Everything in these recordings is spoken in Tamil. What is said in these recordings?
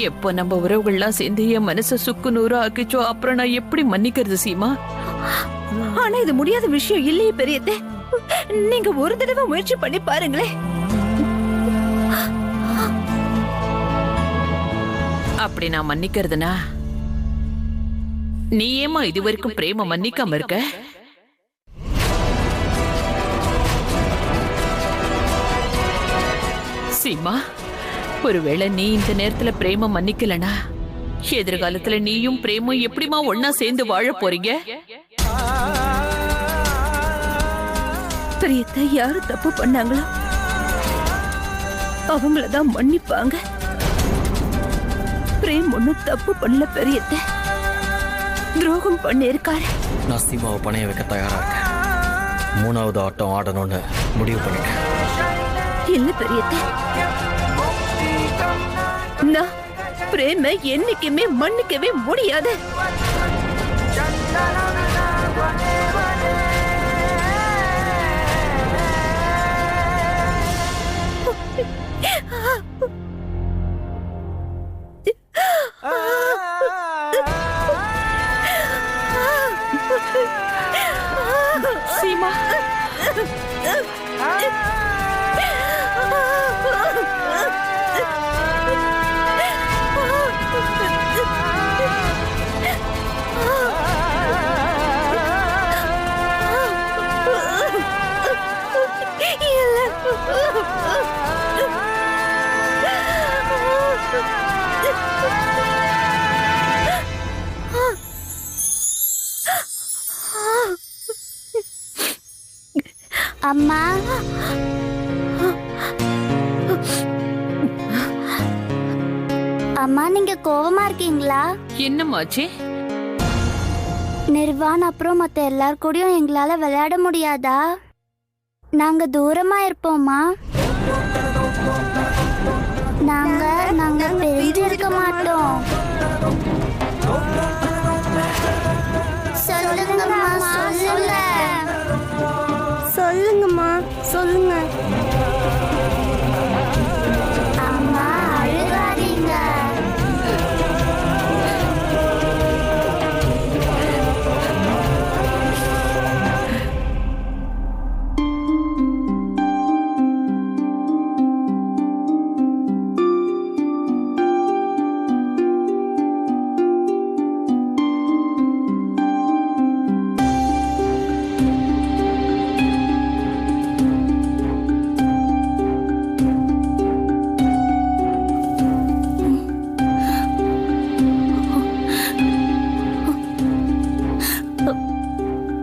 எப்போ நம்ம உறவுகள்லாம் சேர்ந்து என் மனச சுக்கு நூறு ஆக்கிச்சோ அப்புறம் நான் எப்படி மன்னிக்கிறது சீமா? ஆனா இது முடியாத விஷயம் இல்லையே பெரியத்தே. நீங்க ஒரு தடவை முயற்சி பண்ணி பாருங்களேன். அப்படி நான் மன்னிக்கிறதுனா நீ ஏமா இதுவரைக்கும் பிரேம மன்னிக்காம இருக்க? சீமா, ஒருவேளை நீ இந்த நேரத்துல பிரேம மன்னிக்கலனா எதிர்காலத்துல நீயும் பிரேமும் எப்படிமா ஒன்னா சேர்ந்து வாழ போறீங்க? பெரியத்தை யாரு தப்பு பண்ணாங்களோ அவங்களதான் மன்னிப்பாங்க. பிரேம் ஒண்ணும் தப்பு பண்ணல பெரியத்தை, துரோகம் பண்ணிருக்காரு. நான் சீமாவை பணைய வைக்க தயாரா இருக்கேன். 3வது ஆட்டம் ஆடணும்னு முடிவு பண்ணிட்டேன். இல்ல பெரியத்தை, நான் பிரேம என்னைக்குமே மன்னிக்கவே முடியாது. சீமா, அம்மா, அம்மா நீங்க கோவமா இருக்கீங்களா? என்னமாச்சு? நிர்வான் அப்புறம் மத்த எல்லார் கூடயும் எங்களால விளையாட முடியாதா? நாங்க தூரமா இருப்போமா? நாங்க நாங்க பிரிஞ்சு இருக்க மாட்டோம். சொல்லுங்கம்மா, சொல்லுங்க. சொல்லுங்கம்மா, சொல்லுங்க. அம்மா அழுகாதீங்க.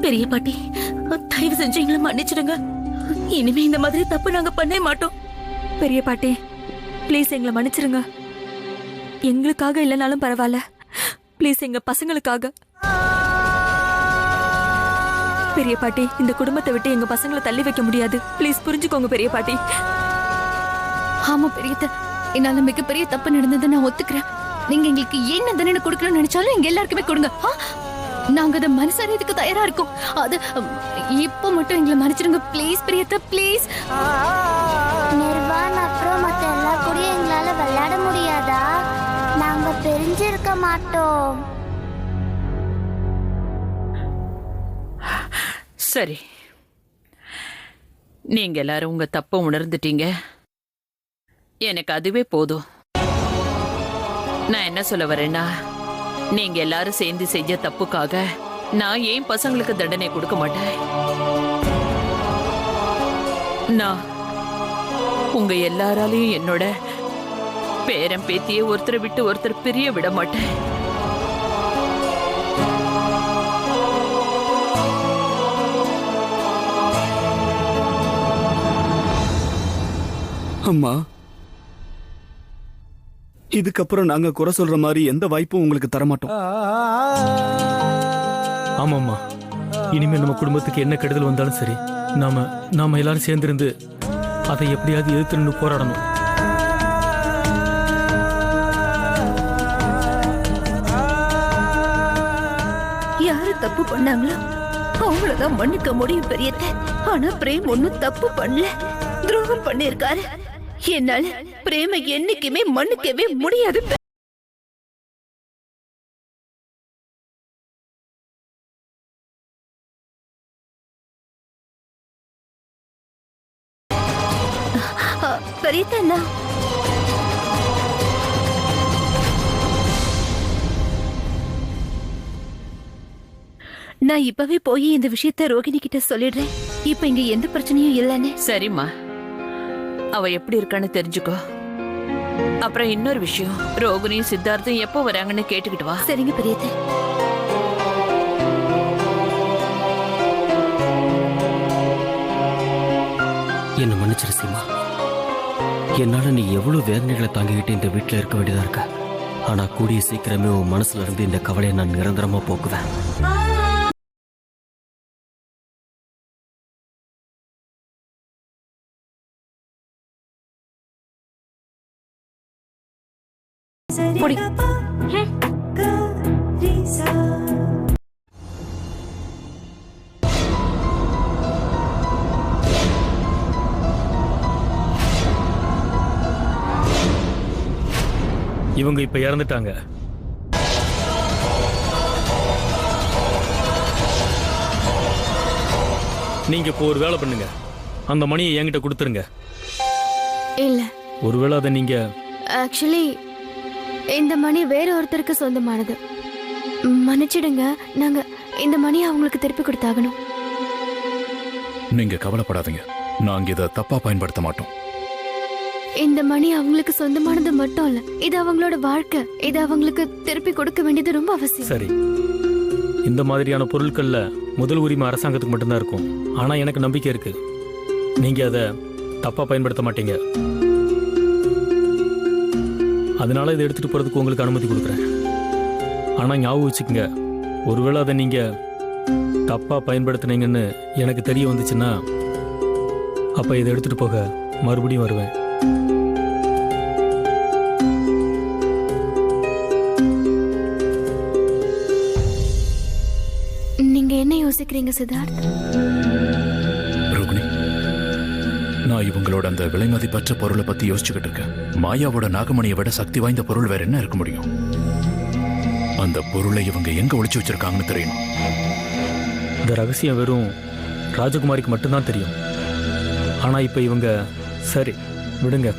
பெரிய பாட்டி, தயவு செஞ்சு எங்களை மன்னிச்சிடுங்க. இனிமே இந்த மாதிரி தப்பு நாங்க பண்ண மாட்டோம். பெரிய பாட்டி, ப்ளீஸ் எங்களை மன்னிச்சிருங்க. எங்களுக்காக இல்லைனாலும் பரவாயில்ல, ப்ளீஸ் எங்க பசங்களுக்காக. பெரிய பாட்டி, இந்த குடும்பத்தை விட்டு எங்க பசங்களை தள்ளி வைக்க முடியாது. ப்ளீஸ் புரிஞ்சுக்கோங்க பெரிய பாட்டி. ஆமா பெரியத்த, என்னால மிகப்பெரிய தப்பு நடந்தது நான் ஒத்துக்கிறேன். நீங்க எங்களுக்கு என்ன தண்டனை கொடுக்கணும்னு நினைச்சாலும் எங்க எல்லாருக்குமே கொடுங்க. நாங்க அதை மனசறியதுக்கு தயாரா இருக்கோம். அது இப்ப மட்டும் எங்களை மன்னிச்சிடுங்க ப்ளீஸ் பிரியத்தா, ப்ளீஸ். நிர்வான் அப்புறம் மத்த எல்லார் கூடயும் எங்களால விளையாட முடியாதா? நாங்க பிரிஞ்சு இருக்க மாட்டோம். சரி, நீங்க எல்லாரும் உங்க தப்ப உணர்ந்துட்டீங்க. எனக்கு அதுவே போதும். நான் என்ன சொல்ல வரேன்னா, நீங்க எல்லாரும் சேர்ந்து செஞ்ச தப்புக்காக நான் ஏன் பசங்களுக்கு தண்டனை கொடுக்க மாட்டேன். நான் உங்க எல்லாராலையும் என்னோட பேரன் பேத்தியை ஒருத்தரை விட்டு ஒருத்தர் பிரிய விட மாட்டேன். அம்மா, இதுக்கப்புறம் நாங்க குறை சொல்ற மாதிரி எந்த வாய்ப்பும் உங்களுக்கு தரமாட்டோம். ஆமாம்மா, இனிமே நம்ம குடும்பத்துக்கு என்ன கெடுதல் வந்தாலும் சரி, நாம எல்லாரும் சேர்ந்திருந்து அதை எப்படியாவது எதிர்த்து போராடணும். யாரு தப்பு பண்ணாங்களோ அவங்களதான் மன்னிக்க முடியும் பெரியத்த. ஆனா பிரேம் ஒன்னும் தப்பு பண்ணல, துரோகம் பண்ணிருக்காரு. என்னால பிரேம என்னைக்குமே மன்னிக்கவே முடியாது. பெரியத்தண்ணா, நான் இப்பவே போய் இந்த விஷயத்த ரோகிணி கிட்ட சொல்லிடுறேன். இப்ப இங்க எந்த பிரச்சனையும் இல்லன்னு. சரிம்மா, அவ எப்படி இருக்கான்னு தெரிஞ்சுக்கோ. அப்புறம் இன்னொரு விஷயம், ரோகிணியும் சித்தார்த்தும் எப்போ வராங்கன்னு கேட்டுக்கிட்டு வா. சரிங்க பெரியத்த. என்ன மன்னிச்சிரு சீமா. என்னால நீ எவ்வளவு வேதனைகளை தாங்கிக்கிட்டு இந்த வீட்டில் இருக்க வேண்டியதா இருக்க. ஆனா கூடிய சீக்கிரமே உன் மனசுல இருந்து இந்த கவலையை நான் நிரந்தரமா போக்குவேன். பொடி. இவங்க இப்ப இறந்துட்டாங்க. நீங்க இப்போ ஒரு வேலை பண்ணுங்க, அந்த மணியை என்கிட்ட கொடுத்துருங்க. இல்ல, ஒருவேளை அதை நீங்க ஆக்சுவலி இந்த மணி வேற ஒருத்தருக்கு சொந்தமானது. மன்னிச்சிடுங்க, நாங்க இந்த மணியை அவங்களுக்கு திருப்பி கொடுத்தாகணும். நீங்க கவலைப்படாதீங்க, நாங்க இதை தப்பா பயன்படுத்த மாட்டோம். இந்த மணி அவங்களுக்கு சொந்தமானது மட்டும் இல்ல, இது அவங்களோட வாழ்க்கை. இது அவங்களுக்கு திருப்பி கொடுக்க வேண்டியது ரொம்ப அவசியம். சரி, இந்த மாதிரியான பொருட்கள்ல முதல் உரிமை அரசாங்கத்துக்கு மட்டும்தான் இருக்கும். ஆனா எனக்கு நம்பிக்கை இருக்கு, நீங்க அதை தப்பா பயன்படுத்த மாட்டீங்க. அதனால இதை எடுத்துட்டு போறதுக்கு உங்களுக்கு அனுமதி கொடுக்குறேன். ஆனா ஞாபகம் வச்சுக்கோங்க, ஒருவேளை அதை நீங்க தப்பா பயன்படுத்தினீங்கன்னு எனக்கு தெரிய வந்துச்சுன்னா அப்ப இதை எடுத்துட்டு போக மறுபடியும் வருவேன். நீங்க என்ன யோசிக்கிறீங்க சித்தார்த்? ரோகிணி, நான் இவங்களோட அந்த விலைமதிப்பற்ற பொருளை பத்தி யோசிச்சுக்கிட்டு இருக்கேன். மாயாவோட நாகமணியை விட சக்தி வாய்ந்த பொருள் வேற என்ன இருக்க முடியும்? அந்த பொருளை இவங்க எங்க ஒளிச்சு வச்சிருக்காங்கன்னு தெரியணும். இந்த ரகசியம் வெறும் ராஜகுமாரிக்கு மட்டும்தான் தெரியும். ஆனா இப்ப இவங்க சரி விடுங்க,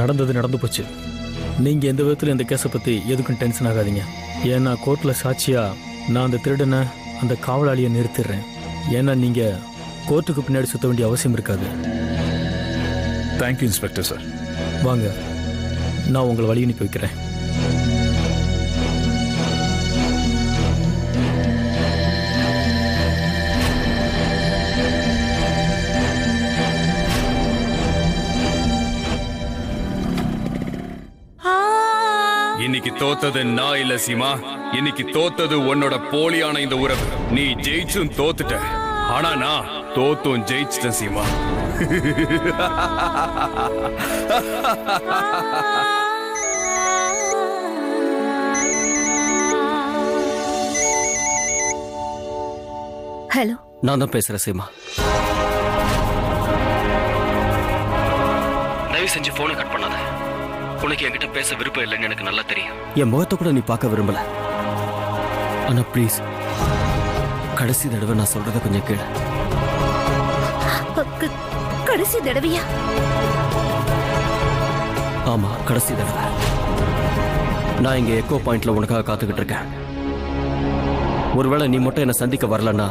நடந்தது நடந்து போச்சு. நீங்க எந்த விதத்துல இந்த கேஸை பத்தி எதுக்கும் டென்ஷன் ஆகாதீங்க. ஏன்னா கோர்ட்ல சாட்சியா நான் அந்த திருடனை, அந்த காவலாளியை நிறுத்திடுறேன். ஏன்னா நீங்க கோர்ட்டுக்கு பின்னாடி சுத்த வேண்டிய அவசியம் இருக்காது. Thank you inspector sir. வாங்க, நான் உங்களை வழி அனுப்பி வைக்கிறேன். இன்னைக்கு தோத்தது நான் இல்ல சீமா, இன்னைக்கு தோத்தது உன்னோட போலியான இந்த உறவு. நீ ஜெயிச்சும் தோத்துட்ட, ஆனா நான் தோத்தும் ஜெயிச்சிட்டேன் சீமா. ஹலோ, நான் தான் பேசுறேன் சீமா. தயவு செஞ்சு போனை கட் பண்ணாத. உனக்கு என்கிட்ட பேச விருப்பம் இல்லைன்னு எனக்கு நல்லா தெரியும். என் முகத்தை கூட நீ பார்க்க விரும்பல. ஆனா ப்ளீஸ், கடைசி தடவை நான் சொல்றத கொஞ்சம் கேளு. கடைசி தடவையா? ஆமா, கடைசி தடவை. நான் இங்க எக்கோ பாயிண்ட்ல உனக்காக காத்துக்கிட்டு இருக்கேன். ஒருவேளை நீ மட்டும் என்னை சந்திக்க வரலன்னா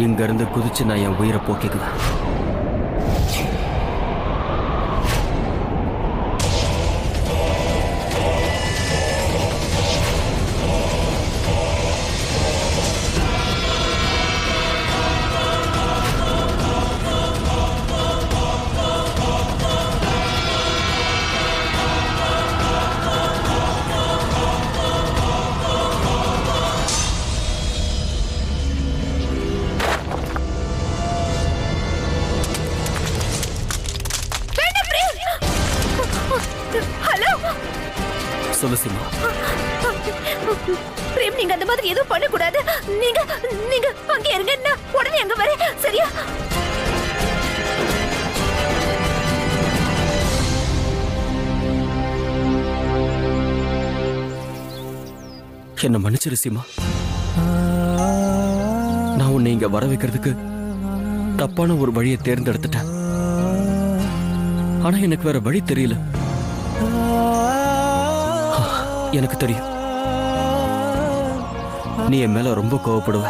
இங்க இருந்து குதிச்சு நான் என் உயிரை போக்கிக்குவேன். சொல்லு சீமா. பிரேம், நீங்க அந்த மாதிரி எதுவும் பண்ண கூடாது. நீங்க நீங்க அங்க இருங்க, நான் உடனே அங்க வரேன். சரியா? என்ன மன்னிச்சிரு சீமா. நான் உன்னை இங்க வர வைக்கிறதுக்கு தப்பான ஒரு வழியை தேர்ந்தெடுத்துட்டேன். ஆனா எனக்கு வேற வழி தெரியல. எனக்கு தெரியும் நீ என் மேல ரொம்ப கோவப்படுவ.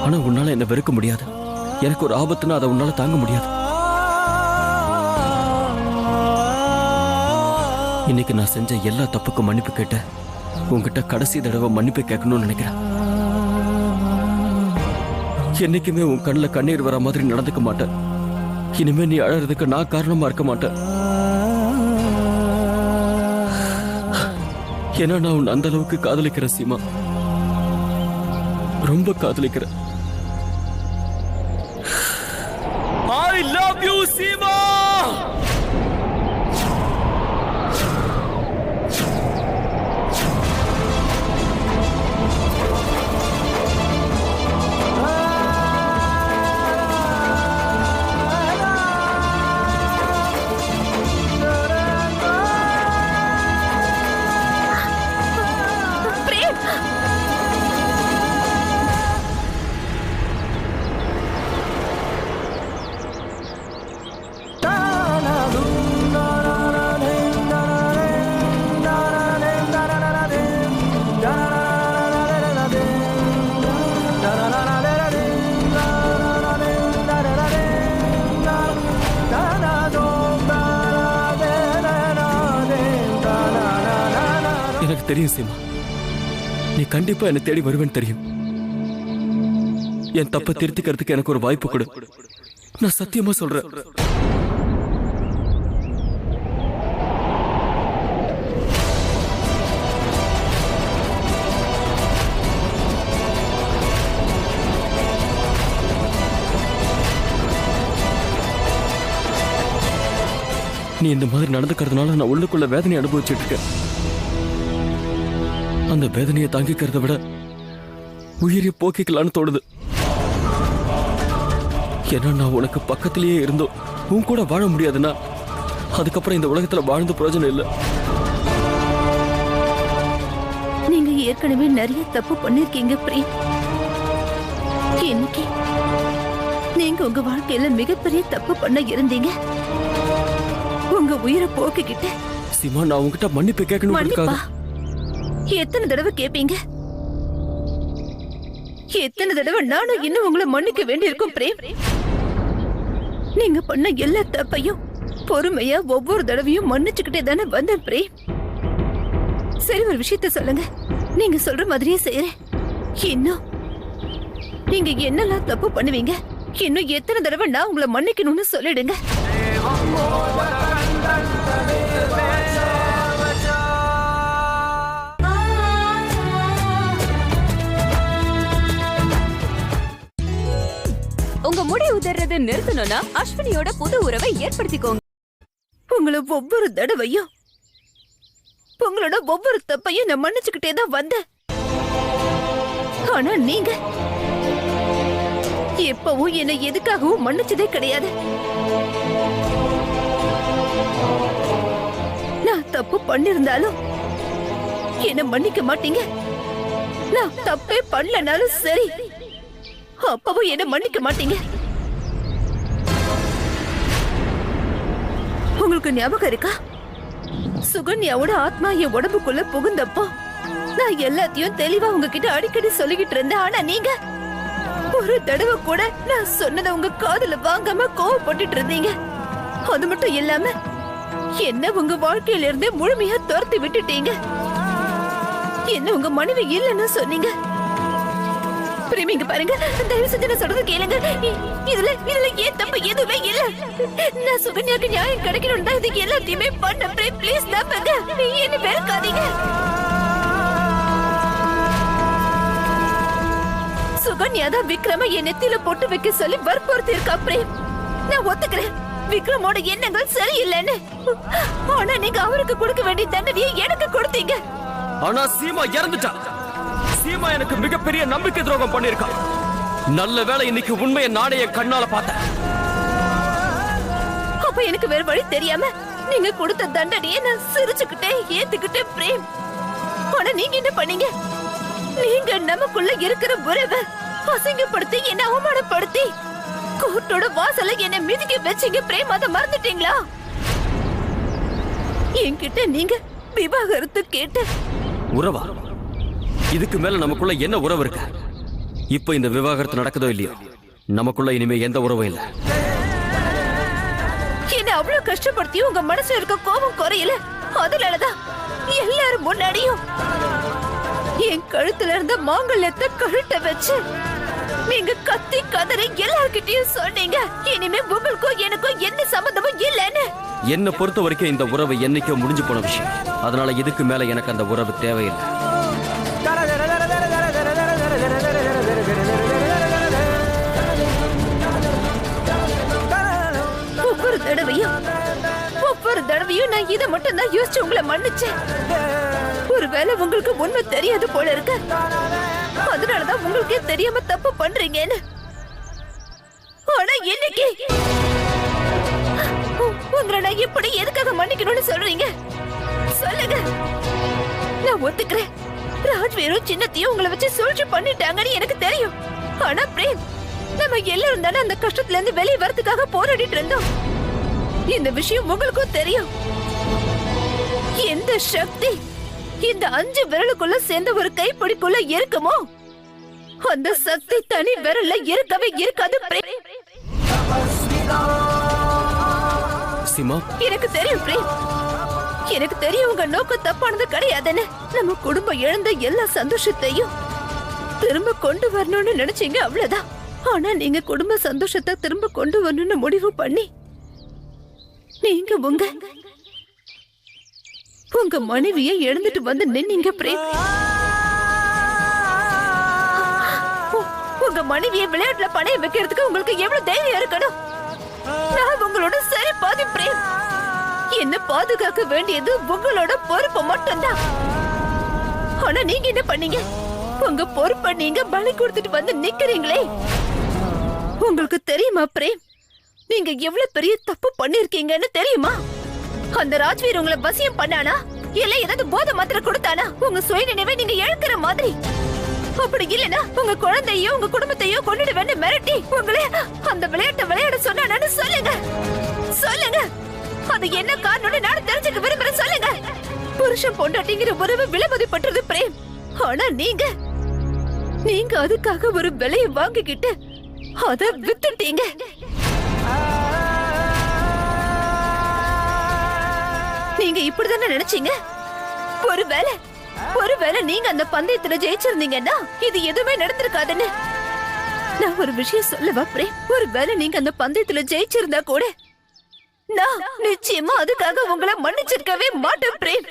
ஆனா உன்னால என்ன வெறுக்க முடியாது. எனக்கு ஒரு ஆபத்துனா அதை உன்னால தாங்க முடியாது. இன்னைக்கு நான் செஞ்ச எல்லா தப்புக்கும் மன்னிப்பு கேட்ட உங்ககிட்ட கடைசி தடவை மன்னிப்பு கேட்கணும்னு நினைக்கிறேன். என்னைக்குமே உன் கண்ணில் கண்ணீர் வர மாதிரி நடந்துக்க மாட்டேன். இனிமே நீ அழறதுக்கு நான் காரணமா இருக்க மாட்டேன். ஏன்னா நான் உன் அந்த அளவுக்கு காதலிக்கிறேன் சீமா, ரொம்ப காதலிக்கிறேன். I love you Seema. எனக்கு தெரியும் சீமா, நீ கண்டிப்பா என்னை தேடி வருவேன்னு தெரியும். என் தப்பை திருத்திக்கிறதுக்கு எனக்கு ஒரு வாய்ப்பு கொடு. நான் சத்தியமா சொல்றேன். நீ இந்த மாதிரி நடந்துக்கிறதுனால நான் உள்ளுக்குள்ள வேதனை அனுபவிச்சுட்டு இருக்கேன். அந்த வேதனையை தாங்கிக்கிறத விட உயிரை போக்கிக்கலான்னு தோணுது. ஏன்னா நான் உனக்கு பக்கத்திலேயே இருந்தோம் உன் கூட வாழ முடியாதுன்னா அதுக்கப்புறம் இந்த உலகத்துல வாழ்ந்து பிரயோஜனம் இல்லை. நீங்க ஏற்கனவே நிறைய தப்பு பண்ணிருக்கீங்க பிரேம். இன்னைக்கு நீங்க உங்க வாழ்க்கையில மிகப்பெரிய தப்பு பண்ண இருந்தீங்க. உங்க உயிரை போக்கிக்கிட்டு சீமா, நான் உங்ககிட்ட மன்னிப்பு கேட்கணும். எத்தனை தடவை கேப்பீங்க? எத்தனை தடவை நானும் இன்னும் உங்களை மன்னிக்க வேண்டியிருக்கும் பிரேம். நீங்க பண்ண எல்லா தப்பையும் பொறுமையா ஒவ்வொரு தடவையும் மன்னிச்சுக்கிட்டே தானே வந்தேன் பிரேம். சரி, ஒரு விஷயத்த சொல்லுங்க. நீங்க சொல்ற மாதிரியே செய்யறேன். இன்னும் நீங்க என்னெல்லாம் தப்பு பண்ணுவீங்க? இன்னும் எத்தனை தடவை நான் உங்களை மன்னிக்கணும்னு சொல்லிடுங்க. உங்க முடி உதறது நிறுத்தணும்னா அஸ்வினியோட புது உறவை ஏற்படுத்திக்கோங்க. உங்களை ஒவ்வொரு தடவையும் உங்களோட ஒவ்வொரு தப்பையும் நான் மன்னிச்சுக்கிட்டே தான் வந்தேன். ஆனா நீங்க எப்பவும் என்னை எதுக்காகவும் மன்னிச்சதே கிடையாது. நான் தப்பு பண்ணிருந்தாலும் என்ன மன்னிக்க மாட்டீங்க. நான் தப்பே பண்ணலனாலும் சரி, அப்பவும் என்ன மன்னிக்க மாட்டீங்க. உங்களுக்கு ஞாபகம் இருக்கா? சுகன்யாவோட ஆத்மா என் உடம்புக்குள்ள புகுந்தப்போ நான் எல்லாத்தையும் தெளிவா உங்ககிட்ட அடிக்கடி சொல்லிக்கிட்டு இருந்தேன். ஆனா நீங்க ஒரு தடவை கூட நான் சொன்னதை உங்க காதுல வாங்காம கோவப்பட்டுட்டு இருந்தீங்க. அது மட்டும் இல்லாம என்ன உங்க வாழ்க்கையில இருந்தே முழுமையா துரத்தி விட்டுட்டீங்க. என்ன உங்க மனைவி இல்லைன்னு சொன்னீங்க. பிரேமிங்க பாருங்க, தயவு செஞ்சு நான் சொல்றது கேளுங்க. இதுல ஏன் தப்பு எதுவுமே இல்ல. நான் சுகன்யாக்கு நியாயம் கிடைக்கணும் தான் இதுக்கு எல்லாத்தையுமே பண்ண. பிரேம், ப்ளீஸ் நம்புங்க. என்ன வெறுக்காதீங்க. சுகன்யா தான் விக்ரம என் நெத்தியில போட்டு வைக்க சொல்லி வற்புறுத்தி இருக்கா பிரேம். நான் ஒத்துக்கிறேன், விக்ரமோட எண்ணங்கள் சரியில்லைன்னு. ஆனா நீங்க அவருக்கு கொடுக்க வேண்டிய தண்டனையை எனக்கு கொடுத்தீங்க. ஆனா சீமா இறந்துட்டா. சீமா எனக்கு மிகப்பெரிய நம்பிக்கை துரோகம் பண்ணிருக்கா. நல்ல வேளை இன்னைக்கு உண்மையை நானே என் கண்ணால பார்த்தேன். அப்ப எனக்கு வேற வழி தெரியாம நீங்க கொடுத்த தண்டனையை நான் சிரிச்சுக்கிட்டே ஏத்துக்கிட்டே பிரேம். ஆனா நீங்க என்ன பண்ணீங்க? நீங்க நமக்குள்ள இருக்கிற உறவை அசிங்கப்படுத்தி என்ன அவமானப்படுத்தி கோர்ட்டோட வாசல்ல என்ன மிதிக்க வச்சீங்க பிரேம், அதை மறந்துட்டீங்களா? என்கிட்ட நீங்க விவாகரத்து கேட்ட உறவா? இதுக்கு மேல நமக்குள்ள என்ன உறவு இருக்கு? இப்ப இந்த விவாகரத்து நடக்குதோ இல்லையோ, நமக்குள்ள இனிமே எந்த உறவும் இல்லை. என்ன அவ்வளவு கஷ்டப்படுத்தி உங்க மனசுல இருக்க கோபம் குறையல, அதனாலதான் எல்லாரும் முன்னாடியும் என் கழுத்துல இருந்த மாங்கல்யத்தை கழுட்ட வச்சு நீங்க கத்தி கதறி எல்லார்கிட்டயும் சொன்னீங்க இனிமே உங்களுக்கும் எனக்கும் எந்த சம்பந்தமும் இல்லைன்னு. என்னை பொறுத்த வரைக்கும் இந்த உறவு என்னைக்கோ முடிஞ்சு போன விஷயம். அதனால இதுக்கு மேல எனக்கு அந்த உறவு தேவையில்லை. ஒவ்வொரு தடவையும் நான் இதை மட்டும் தான் யோசிச்சு உங்களை மன்னிச்சேன். ஒருவேளை உங்களுக்கு உண்மை தெரியாது போல இருக்கு, அதனாலதான் உங்களுக்கே தெரியாம தப்பு பண்றீங்கன்னு. ஆனா இன்னைக்கு உங்களை நான் இப்படி எதுக்காக மன்னிக்கணும்னு சொல்றீங்க சொல்லுங்க. நான் ஒத்துக்கிறேன், ராஜ்வீரும் சின்னத்தையும் உங்களை வச்சு சூழ்ச்சி பண்ணிட்டாங்கன்னு எனக்கு தெரியும். ஆனா பிரேம், நம்ம எல்லாரும் தானே அந்த கஷ்டத்துல இருந்து வெளியே வரதுக்காக போராடிட்டு இருந்தோம். இந்த விஷயம் உங்களுக்கும் தெரியும். எந்த சக்தி இந்த 5 விரலுக்குள்ள சேர்ந்த ஒரு கைப்பிடிக்குள்ள இருக்குமோ அந்த சக்தி தனி விரல்ல இருக்கவே இருக்காது பிரேம். சிமா, எனக்கு தெரியும் பிரேம், எனக்கு தெரியும் உங்க நோக்கம் தப்பானது கிடையாதுன்னு. நம்ம குடும்பம் இழந்த எல்லா சந்தோஷத்தையும் திரும்ப கொண்டு வரணும்னு நினைச்சீங்க, அவ்வளவுதான். ஆனா நீங்க குடும்ப சந்தோஷத்தை திரும்ப கொண்டு வரணும்னு முடிவு பண்ணி நீங்க உங்க மனைவியை எழுந்துட்டு வந்து நின்னீங்க பிரேம். உங்க மனைவியை விளையாட்டுல பணைய வைக்கிறதுக்கு உங்களுக்கு எவ்வளவு தைரியம் இருக்கணும்? நான் உங்களோட சரி பாதி பிரேம். என்ன பாதுகாக்க வேண்டியது உங்களோட பொறுப்பு மட்டும்தான். ஆனா நீங்க என்ன பண்ணீங்க? உங்க பொறுப்பை நீங்க பலி கொடுத்துட்டு வந்து நிக்கிறீங்களே. உங்களுக்கு தெரியுமா பிரேம், நீங்க எவ்வளவு பெரிய தப்பு பண்ணிருக்கீங்கன்னு தெரியுமா? அந்த ராஜ்வீர் உங்களை வசியம் பண்ணானா இல்ல ஏதாவது போதை மாத்திரம் கொடுத்தானா? உங்க சுயநினைவை நீங்க இழக்கிற மாதிரி. அப்படி இல்லனா உங்க குழந்தையோ உங்க குடும்பத்தையோ கொன்னுடுவேன்னு மிரட்டி உங்களே அந்த விளையாட்டை விளையாட சொன்னானு சொல்லுங்க. சொல்லுங்க, அது என்ன காரணம்னு நான் தெரிஞ்சுக்க விரும்புறேன். சொல்லுங்க. புருஷன் பொண்டாட்டிங்கிற உறவு விலைமதிப்பட்டது பிரேம். ஆனா நீங்க அதுக்காக ஒரு விலையை வாங்கிக்கிட்டு அத வித்துட்டீங்க. நீங்க இப்படிதானே நினைச்சீங்க? ஒருவேளை நீங்க அந்த பந்தயத்துல ஜெயிச்சிருந்தீங்கன்னா இது எதுவுமே நடந்திருக்காதுன்னு. நான் ஒரு விஷயம் சொல்லவா பிரேம், ஒருவேளை நீங்க அந்த பந்தயத்துல ஜெயிச்சிருந்தா கூட நான் நிச்சயமா அதுக்காக உங்களை மன்னிச்சிருக்கவே மாட்டேன் பிரேம்.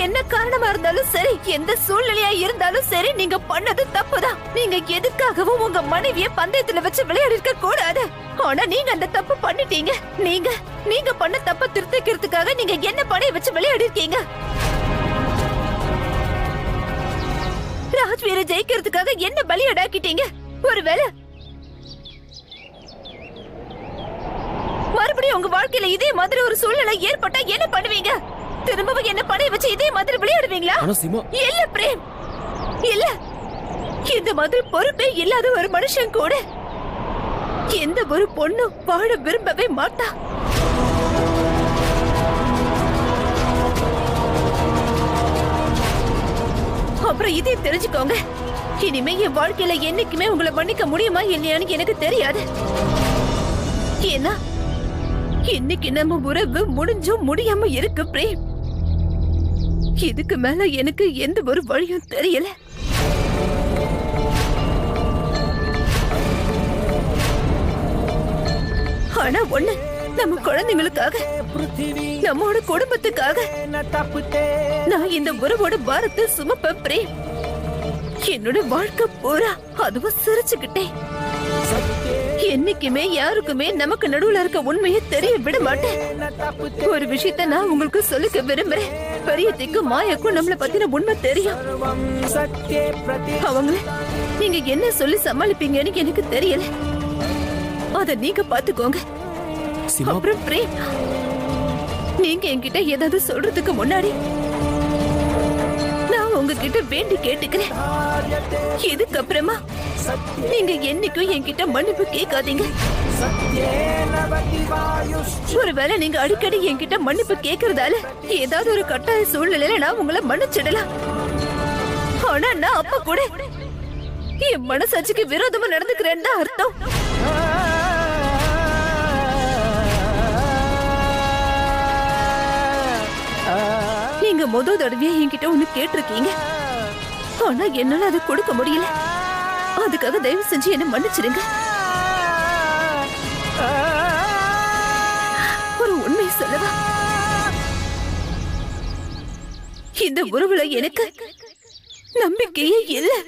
என்ன காரணமா இருந்தாலும் சரி, எந்த சூழ்நிலையா இருந்தாலும் சரி, நீங்க பண்ணது தப்புதான். நீங்க எதுக்காகவும் உங்க மனைவியை பந்தயத்துல வச்சு விளையாடி இருக்க கூடாது. ஆனா நீங்க அந்த தப்பு பண்ணிட்டீங்க. நீங்க பண்ண தப்ப திருத்திக்கிறதுக்காக நீங்க என்ன பணைய வச்சு விளையாடி இருக்கீங்க? ராஜ்வீர ஜெயிக்கிறதுக்காக என்ன பலியடாக்கிட்டீங்க? ஒருவேளை மறுபடியும் உங்க வாழ்க்கையில இதே மாதிரி ஒரு சூழ்நிலை ஏற்பட்டா என்ன பண்ணுவீங்க? திரும்பவும் என்ன பணைய வச்சு இதே மாதிரி விளையாடுவீங்களா? இல்ல பிரேம், இல்ல. இந்த மாதிரி பொறுப்பே இல்லாத ஒரு மனுஷன் கூட எந்த ஒரு பொண்ணும் வாழ விரும்பவே மாட்டா. அப்புறம் இதே தெரிஞ்சுக்கோங்க, இனிமே என் வாழ்க்கையில என்னைக்குமே உங்களை மன்னிக்க முடியுமா இல்லையான்னு எனக்கு தெரியாது. ஏன்னா இன்னைக்கு நம்ம உறவு முடிஞ்சும் முடியாம இருக்கு பிரேம். இதுக்கு மேல எனக்கு எந்த ஒரு வழியும் தெரியல. ஆனா ஒண்ணு, நம்ம குழந்தைங்களுக்காக, நம்மோட குடும்பத்துக்காக நான் இந்த உறவோட பாரத்தை சுமப்பேன் பிரேம். என்னோட வாழ்க்கை பூரா அதுவும் சிரிச்சுக்கிட்டே என்னைக்குமே யாருக்குமே நமக்கு நடுவுல இருக்க உண்மையை தெரிய விட மாட்டேன். ஒரு விஷயத்த நான் உங்களுக்கு சொல்லிக்க விரும்புறேன். பெரியத்துக்கும் மாயாக்கும் நம்மளை பத்தின உண்மை தெரியும். அவங்க நீங்க என்ன சொல்லி சமாளிப்பீங்கன்னு எனக்கு தெரியல. அத நீங்க பாத்துக்கோங்க. அப்புறம் பிரேம், நீங்க என்கிட்ட ஏதாவது சொல்றதுக்கு முன்னாடி நான் உங்க உங்ககிட்ட வேண்டி கேட்டுக்கிறேன். இதுக்கப்புறமா நீங்க என்னைக்கும் என்கிட்ட மன்னிப்பு கேட்காதீங்க. ஒருவேளை நீங்க அடிக்கடி என்கிட்ட மன்னிப்பு கேக்குறதால ஏதாவது ஒரு கட்டாய சூழ்நிலையில நான் உங்களை மன்னிச்சிடலாம். ஆனா நான் அப்ப கூட என் மனசாட்சிக்கு விரோதமா நடந்துக்கிறேன்னு தான் அர்த்தம். நீங்க முதல் தடவையா என்கிட்ட ஒண்ணு கேட்டிருக்கீங்க. ஆனா என்னால அதை கொடுக்க முடியல. அதுக்காக தயவு செஞ்சு என்ன மன்னிச்சிடுங்க. ஒரு உண்மை சொல்லவா? இந்த உறவுல எனக்கு நம்பிக்கையே இல்லை.